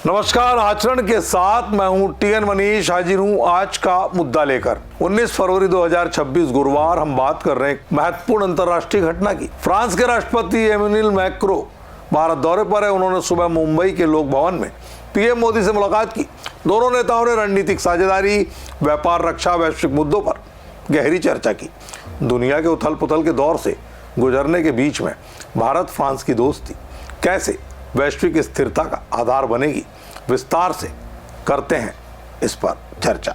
नमस्कार। आचरण के साथ मैं हूं टीएन मनीष, हाजिर हूं आज का मुद्दा लेकर। 19 फरवरी 2026 गुरुवार हम बात कर रहे हैं महत्वपूर्ण अंतर्राष्ट्रीय घटना की। फ्रांस के राष्ट्रपति एमेनुएल मैक्रो भारत दौरे पर है। उन्होंने सुबह मुंबई के लोक भवन में पीएम मोदी से मुलाकात की। दोनों नेताओं ने रणनीतिक साझेदारी, व्यापार, रक्षा, वैश्विक मुद्दों पर गहरी चर्चा की। दुनिया के उथल पुथल के दौर से गुजरने के बीच में भारत फ्रांस की दोस्ती कैसे वैश्विक स्थिरता का आधार बनेगी, विस्तार से करते हैं इस पर चर्चा।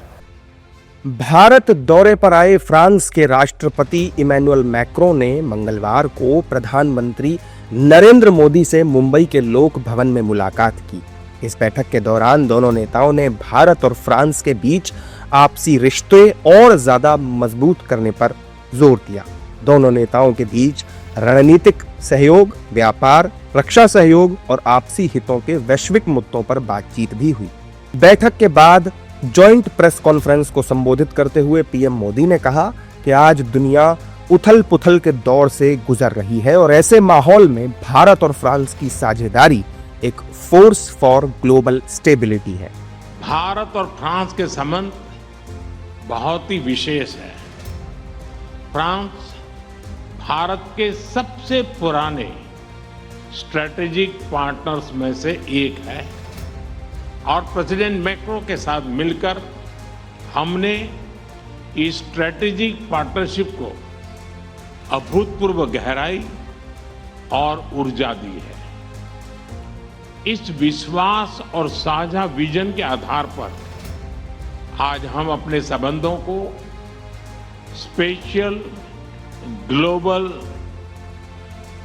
भारत दौरे पर आए फ्रांस के राष्ट्रपति इमैनुअल मैक्रों ने मंगलवार को प्रधानमंत्री नरेंद्र मोदी से मुंबई के लोक भवन में मुलाकात की। इस बैठक के दौरान दोनों नेताओं ने भारत और फ्रांस के बीच आपसी रिश्ते और ज्यादा मजबूत करने पर जोर दिया। दोनों नेताओं के बीच रणनीतिक सहयोग, व्यापार, रक्षा सहयोग और आपसी हितों के वैश्विक मुद्दों पर बातचीत भी हुई। बैठक के बाद जॉइंट प्रेस कॉन्फ्रेंस को संबोधित करते हुए पीएम मोदी ने कहा कि आज दुनिया उथल पुथल के दौर से गुजर रही है और ऐसे माहौल में भारत और फ्रांस की साझेदारी एक फोर्स फॉर ग्लोबल स्टेबिलिटी है। भारत और फ्रांस के संबंध बहुत ही विशेष है। फ्रांस भारत के सबसे पुराने स्ट्रेटेजिक पार्टनर्स में से एक है और प्रेसिडेंट मैक्रो के साथ मिलकर हमने इस स्ट्रेटेजिक पार्टनरशिप को अभूतपूर्व गहराई और ऊर्जा दी है। इस विश्वास और साझा विजन के आधार पर आज हम अपने संबंधों को स्पेशल ग्लोबल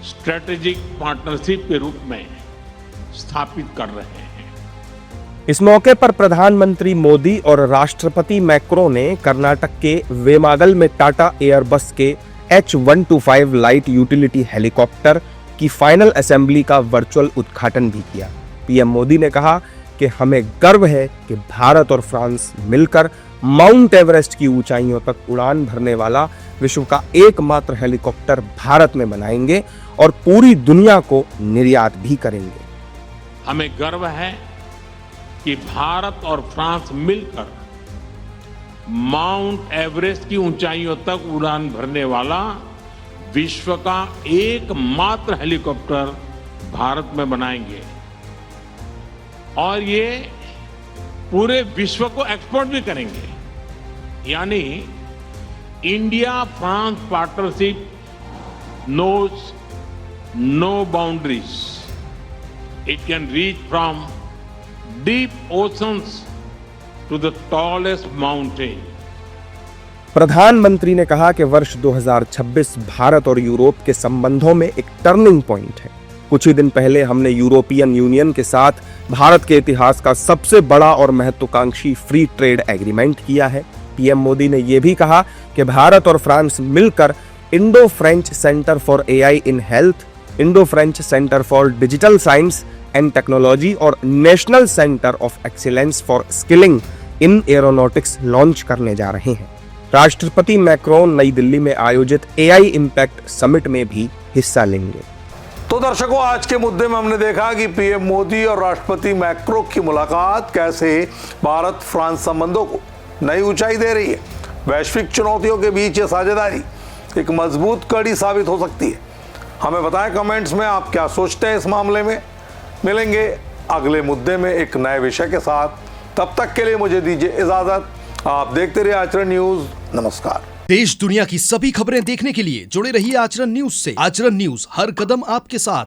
स्ट्रेटेजिक पार्टनरशिप के रूप में स्थापित कर रहे हैं। इस मौके पर प्रधानमंत्री मोदी और राष्ट्रपति मैक्रो ने कर्नाटक के वेमागल में टाटा एयरबस के H125 लाइट यूटिलिटी हेलीकॉप्टर की फाइनल असेंबली का वर्चुअल उद्घाटन भी किया। पीएम मोदी ने कहा कि हमें गर्व है कि भारत और फ्रांस मिलकर माउंट एवरेस्ट की ऊंचाइयों तक उड़ान भरने वाला विश्व का एकमात्र हेलीकॉप्टर भारत में बनाएंगे और पूरी दुनिया को निर्यात भी करेंगे। हमें गर्व है कि भारत और फ्रांस मिलकर माउंट एवरेस्ट की ऊंचाइयों तक उड़ान भरने वाला विश्व का एकमात्र हेलीकॉप्टर भारत में बनाएंगे और ये पूरे विश्व को एक्सपोर्ट भी करेंगे। यानी India France partnership knows no boundaries. It can reach from deep oceans to the tallest mountain. प्रधानमंत्री ने कहा कि वर्ष 2026 भारत और यूरोप के संबंधों में एक टर्निंग पॉइंट है। कुछ ही दिन पहले हमने यूरोपियन यूनियन के साथ भारत के इतिहास का सबसे बड़ा और महत्वाकांक्षी फ्री ट्रेड एग्रीमेंट किया है। पीएम मोदी ने यह भी कहा कि भारत और फ्रांस मिलकर Indo French centre for AI in health, Indo French centre for digital science and technology और national centre of excellence for skilling in aeronautics launch करने जा रहे हैं। राष्ट्रपति मैक्रो नई दिल्ली में आयोजित एआई इम्पैक्ट समिट में भी हिस्सा लेंगे। तो दर्शकों, आज के मुद्दे में हमने देखा कि पीएम मोदी और राष्ट्रपति मैक्रो की मुलाकात कैसे भारत फ्रांस संबंधों को नई ऊंचाई दे रही है। वैश्विक चुनौतियों के बीच ये साझेदारी एक मजबूत कड़ी साबित हो सकती है। हमें बताएं कमेंट्स में आप क्या सोचते हैं इस मामले में। मिलेंगे अगले मुद्दे में एक नए विषय के साथ। तब तक के लिए मुझे दीजिए इजाजत। आप देखते रहिए आचरण न्यूज। नमस्कार। देश दुनिया की सभी खबरें देखने के लिए जुड़े रहिए आचरण न्यूज से। आचरण न्यूज, हर कदम आपके साथ।